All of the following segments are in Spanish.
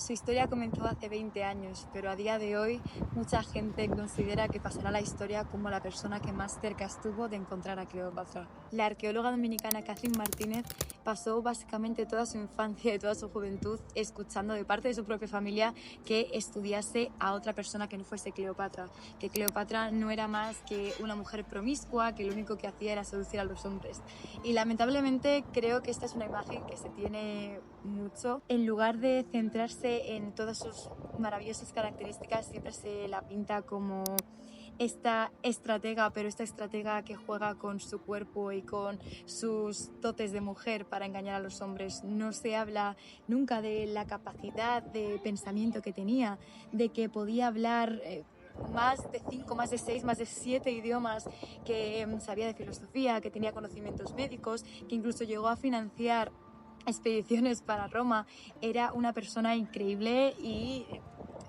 Su historia comenzó hace 20 años, pero a día de hoy mucha gente considera que pasará a la historia como la persona que más cerca estuvo de encontrar a Cleopatra. La arqueóloga dominicana Kathleen Martínez pasó básicamente toda su infancia y toda su juventud escuchando de parte de su propia familia que estudiase a otra persona que no fuese Cleopatra, que Cleopatra no era más que una mujer promiscua, que lo único que hacía era seducir a los hombres. Y lamentablemente creo que esta es una imagen que se tiene mucho. En lugar de centrarse en todas sus maravillosas características, siempre se la pinta como esta estratega, pero esta estratega que juega con su cuerpo y con sus dotes de mujer para engañar a los hombres. No se habla nunca de la capacidad de pensamiento que tenía, de que podía hablar más de 5, más de 6, más de 7 idiomas, que sabía de filosofía, que tenía conocimientos médicos, que incluso llegó a financiar expediciones para Roma. Era una persona increíble y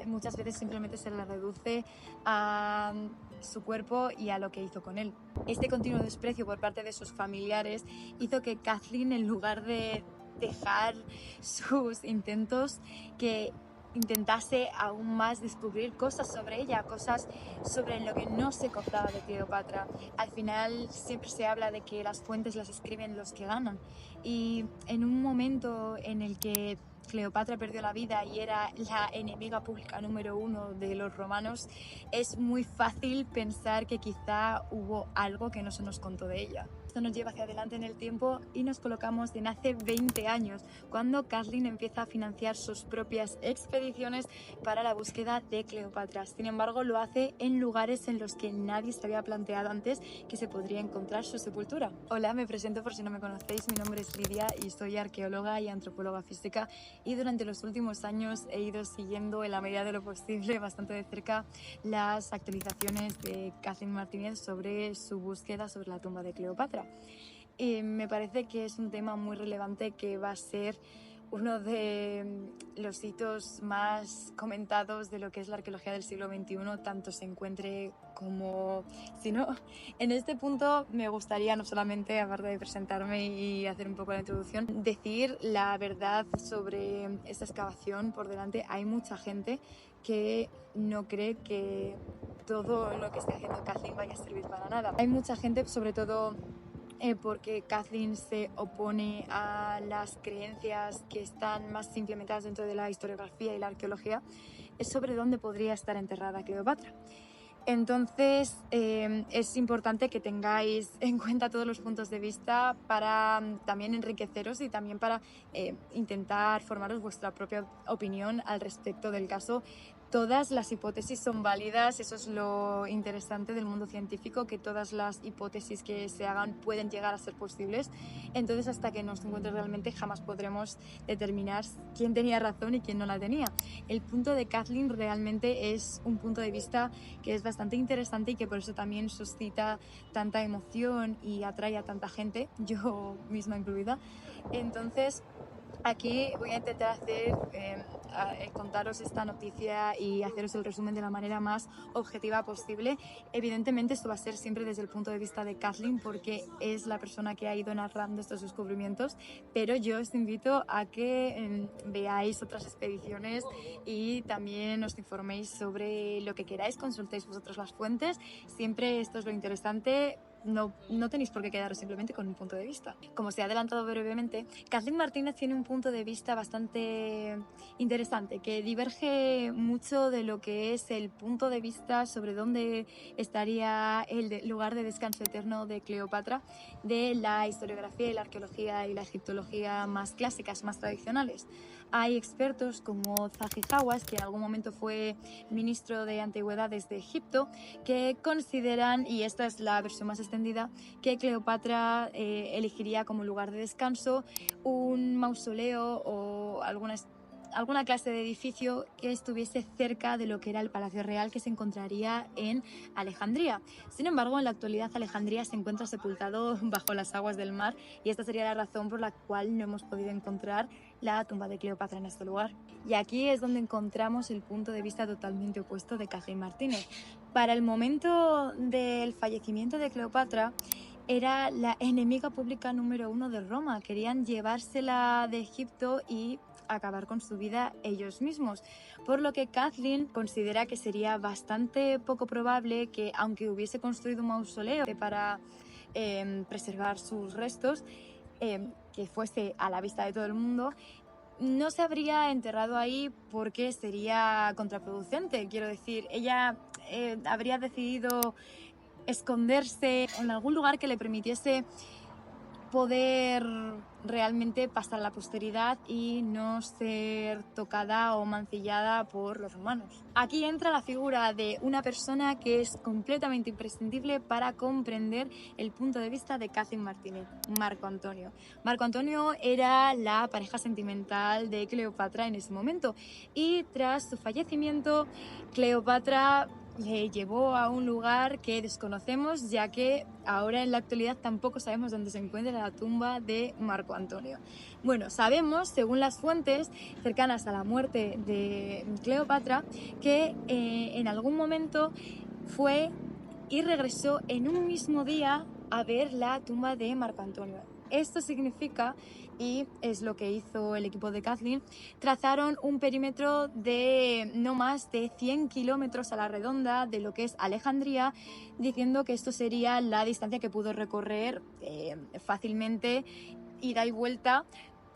muchas veces simplemente se le reduce a su cuerpo y a lo que hizo con él. Este continuo desprecio por parte de sus familiares hizo que Kathleen, en lugar de dejar sus intentos, que intentase aún más descubrir cosas sobre ella, cosas sobre lo que no se contaba de Cleopatra. Al final siempre se habla de que las fuentes las escriben los que ganan, y en un momento en el que Cleopatra perdió la vida y era la enemiga pública número 1 de los romanos, es muy fácil pensar que quizá hubo algo que no se nos contó de ella. Esto nos lleva hacia adelante en el tiempo y nos colocamos en hace 20 años, cuando Kathleen empieza a financiar sus propias expediciones para la búsqueda de Cleopatra. Sin embargo, lo hace en lugares en los que nadie se había planteado antes que se podría encontrar su sepultura. Hola, me presento por si no me conocéis, mi nombre es Lidia y soy arqueóloga y antropóloga física, y durante los últimos años he ido siguiendo en la medida de lo posible, bastante de cerca, las actualizaciones de Kathleen Martínez sobre su búsqueda sobre la tumba de Cleopatra. Me parece que es un tema muy relevante que va a ser uno de los hitos más comentados de lo que es la arqueología del siglo XXI, tanto se encuentre como si no. En este punto me gustaría, no solamente, aparte de presentarme y hacer un poco la introducción, decir la verdad sobre esta excavación por delante. Hay mucha gente que no cree que todo lo que está haciendo Kathleen vaya a servir para nada. Hay mucha gente, sobre todo porque Kathleen se opone a las creencias que están más implementadas dentro de la historiografía y la arqueología, es sobre dónde podría estar enterrada Cleopatra. Entonces es importante que tengáis en cuenta todos los puntos de vista para también enriqueceros y también para intentar formaros vuestra propia opinión al respecto del caso. Todas las hipótesis son válidas, eso es lo interesante del mundo científico, que todas las hipótesis que se hagan pueden llegar a ser posibles. Entonces, hasta que nos encuentre realmente, jamás podremos determinar quién tenía razón y quién no la tenía. El punto de Kathleen realmente es un punto de vista que es bastante interesante y que por eso también suscita tanta emoción y atrae a tanta gente, yo misma incluida. Entonces, aquí voy a intentar contaros esta noticia y haceros el resumen de la manera más objetiva posible. Evidentemente esto va a ser siempre desde el punto de vista de Kathleen, porque es la persona que ha ido narrando estos descubrimientos, pero yo os invito a que veáis otras expediciones y también os informéis sobre lo que queráis, consultéis vosotros las fuentes. Siempre esto es lo interesante. No tenéis por qué quedaros simplemente con un punto de vista. Como se ha adelantado brevemente, Kathleen Martínez tiene un punto de vista bastante interesante, que diverge mucho de lo que es el punto de vista sobre dónde estaría el lugar de descanso eterno de Cleopatra, de la historiografía y la arqueología y la egiptología más clásicas, más tradicionales. Hay expertos como Zahi Hawass, que en algún momento fue ministro de Antigüedades de Egipto, que consideran, y esta es la versión más extendida, que Cleopatra elegiría como lugar de descanso un mausoleo o alguna clase de edificio que estuviese cerca de lo que era el Palacio Real, que se encontraría en Alejandría. Sin embargo, en la actualidad Alejandría se encuentra sepultado bajo las aguas del mar, y esta sería la razón por la cual no hemos podido encontrar la tumba de Cleopatra en este lugar. Y aquí es donde encontramos el punto de vista totalmente opuesto de Kathleen Martínez. Para el momento del fallecimiento de Cleopatra, era la enemiga pública número 1 de Roma. Querían llevársela de Egipto y acabar con su vida ellos mismos, por lo que Kathleen considera que sería bastante poco probable que, aunque hubiese construido un mausoleo para preservar sus restos, que fuese a la vista de todo el mundo, no se habría enterrado ahí porque sería contraproducente. Quiero decir, ella habría decidido esconderse en algún lugar que le permitiese poder realmente pasar a la posteridad y no ser tocada o mancillada por los romanos. Aquí entra la figura de una persona que es completamente imprescindible para comprender el punto de vista de Kathleen Martínez, Marco Antonio. Marco Antonio era la pareja sentimental de Cleopatra en ese momento y tras su fallecimiento, Cleopatra le llevó a un lugar que desconocemos, ya que ahora en la actualidad tampoco sabemos dónde se encuentra la tumba de Marco Antonio. Bueno, sabemos, según las fuentes cercanas a la muerte de Cleopatra, que en algún momento fue y regresó en un mismo día a ver la tumba de Marco Antonio. Esto significa, y es lo que hizo el equipo de Kathleen, trazaron un perímetro de no más de 100 kilómetros a la redonda de lo que es Alejandría, diciendo que esto sería la distancia que pudo recorrer fácilmente, ida y vuelta,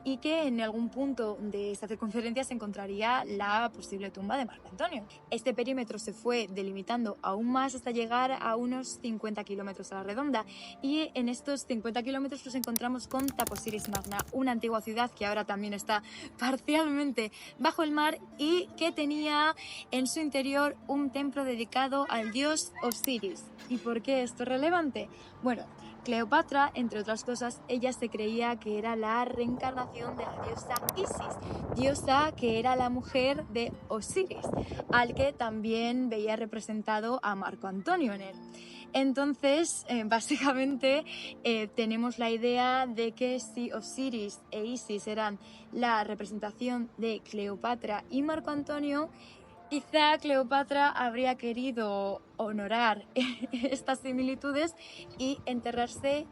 y que en algún punto de esta circunferencia se encontraría la posible tumba de Marco Antonio. Este perímetro se fue delimitando aún más hasta llegar a unos 50 kilómetros a la redonda, y en estos 50 kilómetros nos encontramos con Taposiris Magna, una antigua ciudad que ahora también está parcialmente bajo el mar y que tenía en su interior un templo dedicado al dios Osiris. ¿Y por qué esto es relevante? Bueno, Cleopatra, entre otras cosas, ella se creía que era la reencarnación de la diosa Isis, diosa que era la mujer de Osiris, al que también veía representado a Marco Antonio en él. Entonces, básicamente, tenemos la idea de que si Osiris e Isis eran la representación de Cleopatra y Marco Antonio, quizá Cleopatra habría querido honorar estas similitudes y enterrarse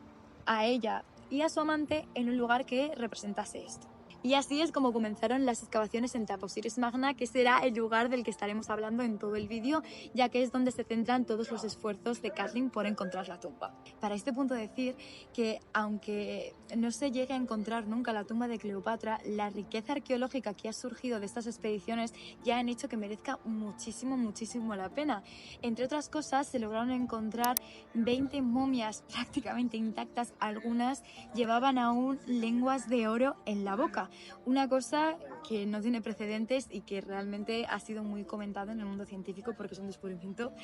a ella y a su amante en un lugar que representase esto. Y así es como comenzaron las excavaciones en Taposiris Magna, que será el lugar del que estaremos hablando en todo el vídeo, ya que es donde se centran todos los esfuerzos de Kathleen por encontrar la tumba. Para este punto decir que, aunque no se llegue a encontrar nunca la tumba de Cleopatra, la riqueza arqueológica que ha surgido de estas expediciones ya han hecho que merezca muchísimo, muchísimo la pena. Entre otras cosas, se lograron encontrar 20 momias prácticamente intactas, algunas llevaban aún lenguas de oro en la boca. Una cosa que no tiene precedentes y que realmente ha sido muy comentado en el mundo científico porque es un descubrimiento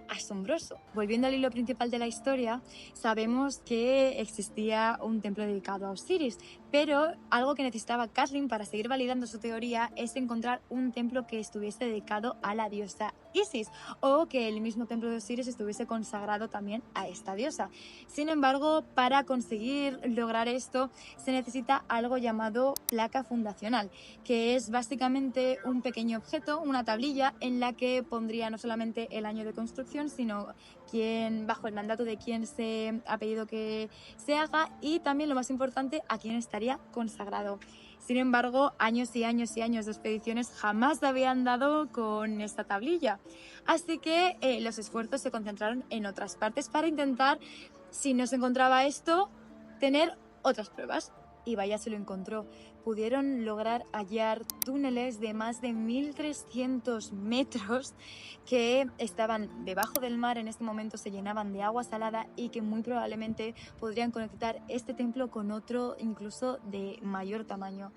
asombroso. Volviendo al hilo principal de la historia, sabemos que existía un templo dedicado a Osiris, pero algo que necesitaba Kathleen para seguir validando su teoría es encontrar un templo que estuviese dedicado a la diosa Isis, o que el mismo templo de Osiris estuviese consagrado también a esta diosa. Sin embargo, para conseguir lograr esto se necesita algo llamado placa fundacional, que es básicamente un pequeño objeto, una tablilla en la que pondría no solamente el año de construcción, sino bajo el mandato de quién se ha pedido que se haga, y también, lo más importante, a quién estaría consagrado. Sin embargo, años y años y años de expediciones jamás habían dado con esta tablilla. Así que los esfuerzos se concentraron en otras partes para intentar, si no se encontraba esto, tener otras pruebas. Y vaya, se lo encontró. Pudieron lograr hallar túneles de más de 1300 metros que estaban debajo del mar, en este momento se llenaban de agua salada, y que muy probablemente podrían conectar este templo con otro incluso de mayor tamaño.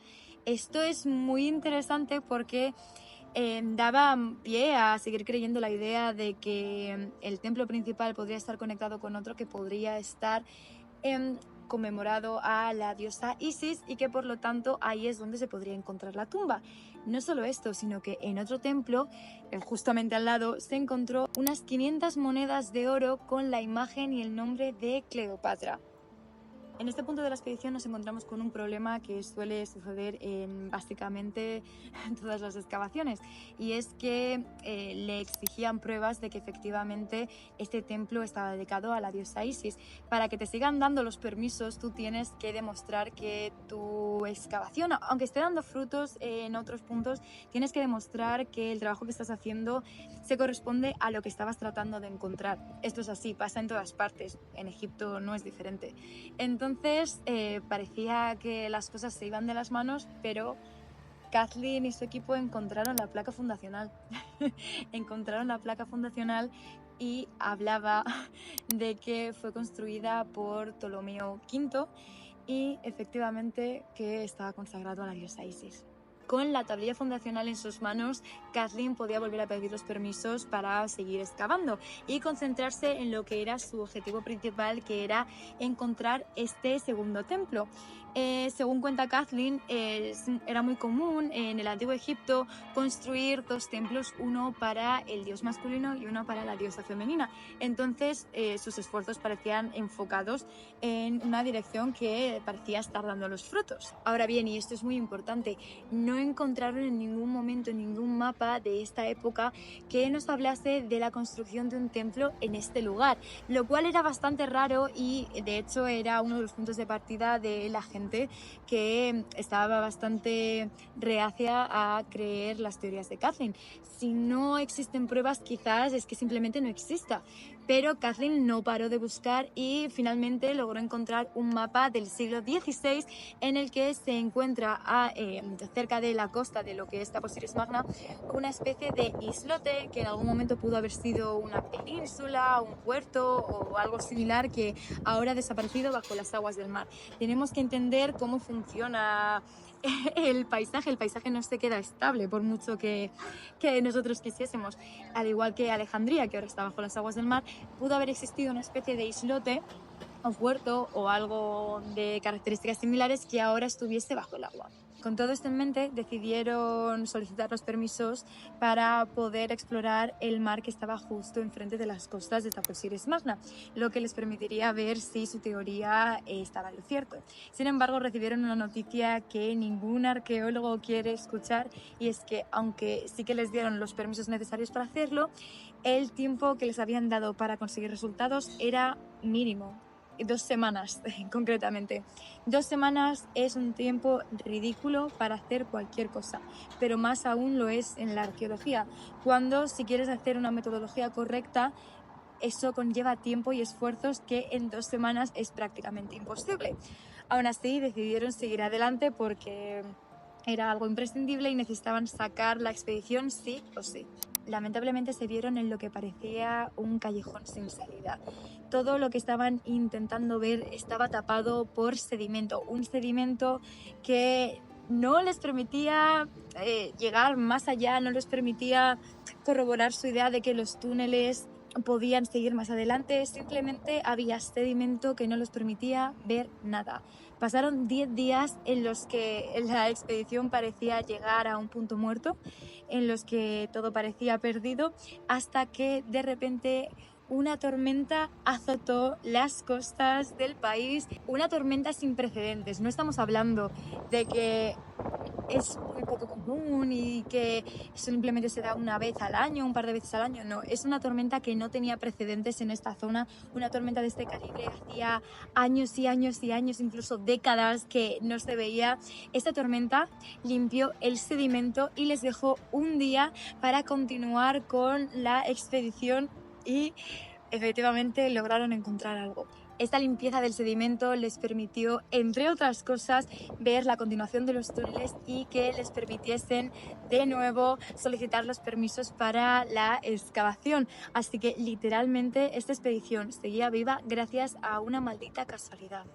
Esto es muy interesante porque daba pie a seguir creyendo la idea de que el templo principal podría estar conectado con otro que podría estar conmemorado a la diosa Isis, y que por lo tanto ahí es donde se podría encontrar la tumba. No solo esto, sino que en otro templo, justamente al lado, se encontró unas 500 monedas de oro con la imagen y el nombre de Cleopatra. En este punto de la expedición nos encontramos con un problema que suele suceder en básicamente todas las excavaciones, y es que le exigían pruebas de que efectivamente este templo estaba dedicado a la diosa Isis. Para que te sigan dando los permisos, tú tienes que demostrar que tu excavación, aunque esté dando frutos en otros puntos, tienes que demostrar que el trabajo que estás haciendo se corresponde a lo que estabas tratando de encontrar. Esto es así, pasa en todas partes, en Egipto no es diferente. Entonces parecía que las cosas se iban de las manos, pero Kathleen y su equipo encontraron la placa fundacional. Encontraron la placa fundacional y hablaba de que fue construida por Ptolomeo V y efectivamente que estaba consagrado a la diosa Isis. Con la tablilla fundacional en sus manos, Kathleen podía volver a pedir los permisos para seguir excavando y concentrarse en lo que era su objetivo principal, que era encontrar este segundo templo. Según cuenta Kathleen, era muy común en el antiguo Egipto construir dos templos, uno para el dios masculino y uno para la diosa femenina. Entonces sus esfuerzos parecían enfocados en una dirección que parecía estar dando los frutos. Ahora bien, y esto es muy importante, no encontraron en ningún momento, en ningún mapa de esta época, que nos hablase de la construcción de un templo en este lugar, lo cual era bastante raro y de hecho era uno de los puntos de partida de la gente que estaba bastante reacia a creer las teorías de Kathleen. Si no existen pruebas, quizás es que simplemente no exista. Pero Kathleen no paró de buscar y finalmente logró encontrar un mapa del siglo XVI en el que se encuentra cerca de la costa de lo que es Taposiris Magna una especie de islote que en algún momento pudo haber sido una península, un puerto o algo similar, que ahora ha desaparecido bajo las aguas del mar. Tenemos que entender cómo funciona el paisaje no se queda estable por mucho que nosotros quisiésemos. Al igual que Alejandría, que ahora está bajo las aguas del mar, pudo haber existido una especie de islote o puerto o algo de características similares que ahora estuviese bajo el agua. Con todo esto en mente, decidieron solicitar los permisos para poder explorar el mar que estaba justo enfrente de las costas de Taposiris Magna, lo que les permitiría ver si su teoría estaba en lo cierto. Sin embargo, recibieron una noticia que ningún arqueólogo quiere escuchar, y es que, aunque sí que les dieron los permisos necesarios para hacerlo, el tiempo que les habían dado para conseguir resultados era mínimo. 2 semanas, concretamente. 2 semanas es un tiempo ridículo para hacer cualquier cosa, pero más aún lo es en la arqueología, cuando si quieres hacer una metodología correcta, eso conlleva tiempo y esfuerzos que en 2 semanas es prácticamente imposible. Aún así, decidieron seguir adelante porque era algo imprescindible y necesitaban sacar la expedición sí o sí. Lamentablemente se vieron en lo que parecía un callejón sin salida. Todo lo que estaban intentando ver estaba tapado por sedimento, un sedimento que no les permitía llegar más allá, no les permitía corroborar su idea de que los túneles podían seguir más adelante. Simplemente había sedimento que no les permitía ver nada. Pasaron 10 días en los que la expedición parecía llegar a un punto muerto, en los que todo parecía perdido, hasta que de repente una tormenta azotó las costas del país, una tormenta sin precedentes. No estamos hablando de que es muy poco común y que simplemente se da una vez al año, un par de veces al año. No, es una tormenta que no tenía precedentes en esta zona, una tormenta de este calibre. Hacía años y años y años, incluso décadas, que no se veía. Esta tormenta limpió el sedimento y les dejó un día para continuar con la expedición y efectivamente lograron encontrar algo. Esta limpieza del sedimento les permitió, entre otras cosas, ver la continuación de los túneles y que les permitiesen de nuevo solicitar los permisos para la excavación. Así que literalmente esta expedición seguía viva gracias a una maldita casualidad.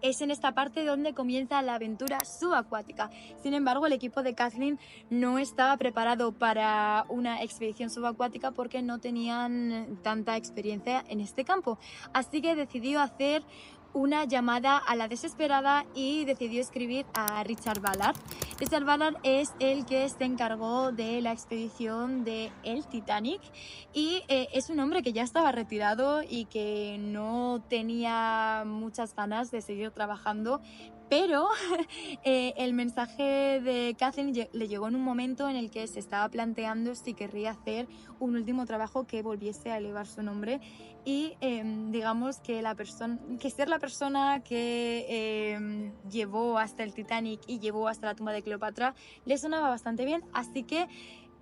Es en esta parte donde comienza la aventura subacuática. Sin embargo, el equipo de Kathleen no estaba preparado para una expedición subacuática porque no tenían tanta experiencia en este campo. Así que decidió hacer una llamada a la desesperada y decidió escribir a Richard Ballard. Richard Ballard es el que se encargó de la expedición de el Titanic y es un hombre que ya estaba retirado y que no tenía muchas ganas de seguir trabajando, pero el mensaje de Kathleen le llegó en un momento en el que se estaba planteando si querría hacer un último trabajo que volviese a elevar su nombre y digamos que ser la persona que llevó hasta el Titanic y llevó hasta la tumba de Cleopatra le sonaba bastante bien, así que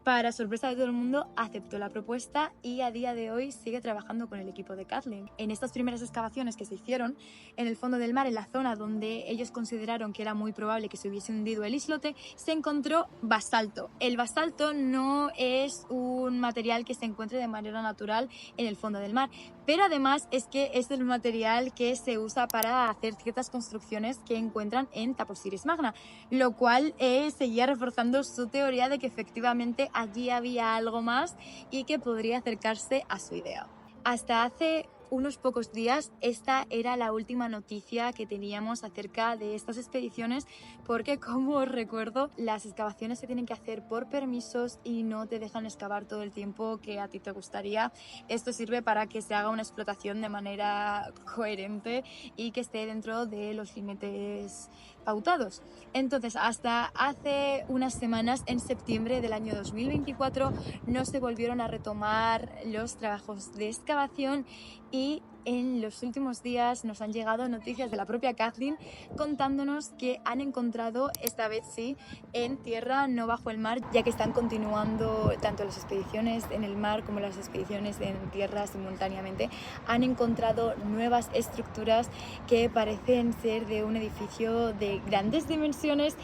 para sorpresa de todo el mundo, aceptó la propuesta y a día de hoy sigue trabajando con el equipo de Kathleen. En estas primeras excavaciones que se hicieron en el fondo del mar, en la zona donde ellos consideraron que era muy probable que se hubiese hundido el islote, se encontró basalto. El basalto no es un material que se encuentre de manera natural en el fondo del mar, pero además es que es el material que se usa para hacer ciertas construcciones que encuentran en Taposiris Magna, lo cual seguía reforzando su teoría de que efectivamente allí había algo más y que podría acercarse a su idea. Hasta hace unos pocos días esta era la última noticia que teníamos acerca de estas expediciones, porque como os recuerdo, las excavaciones se tienen que hacer por permisos y no te dejan excavar todo el tiempo que a ti te gustaría. Esto sirve para que se haga una explotación de manera coherente y que esté dentro de los límites pautados. Entonces, hasta hace unas semanas, en septiembre del año 2024, no se volvieron a retomar los trabajos de excavación y en los últimos días nos han llegado noticias de la propia Kathleen contándonos que han encontrado, esta vez sí, en tierra, no bajo el mar, ya que están continuando tanto las expediciones en el mar como las expediciones en tierra simultáneamente. Han encontrado nuevas estructuras que parecen ser de un edificio de grandes dimensiones.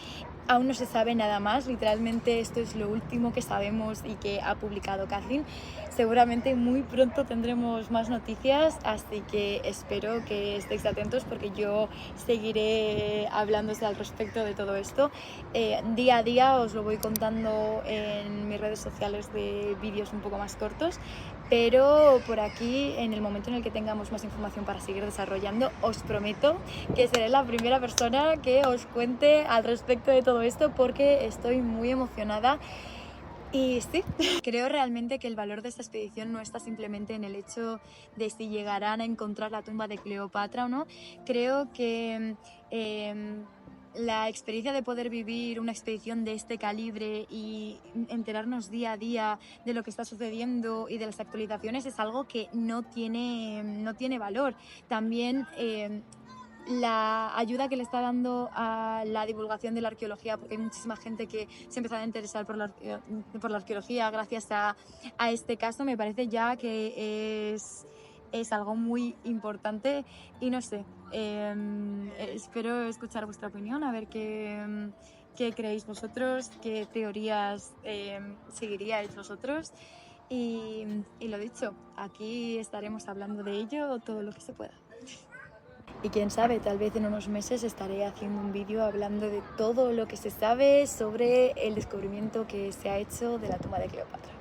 Aún no se sabe nada más, literalmente esto es lo último que sabemos y que ha publicado Kathleen. Seguramente muy pronto tendremos más noticias, así que espero que estéis atentos porque yo seguiré hablándose al respecto de todo esto. Día a día os lo voy contando en mis redes sociales de vídeos un poco más cortos, pero por aquí, en el momento en el que tengamos más información para seguir desarrollando, os prometo que seré la primera persona que os cuente al respecto de todo esto porque estoy muy emocionada. Y sí, creo realmente que el valor de esta expedición no está simplemente en el hecho de si llegarán a encontrar la tumba de Cleopatra o no. Creo que la experiencia de poder vivir una expedición de este calibre y enterarnos día a día de lo que está sucediendo y de las actualizaciones es algo que no tiene valor. También la ayuda que le está dando a la divulgación de la arqueología, porque hay muchísima gente que se ha empezado a interesar por la arqueología gracias a este caso, me parece ya que es algo muy importante y no sé, espero escuchar vuestra opinión, a ver qué creéis vosotros, qué teorías seguiríais vosotros y lo dicho, aquí estaremos hablando de ello todo lo que se pueda. Y quién sabe, tal vez en unos meses estaré haciendo un vídeo hablando de todo lo que se sabe sobre el descubrimiento que se ha hecho de la tumba de Cleopatra.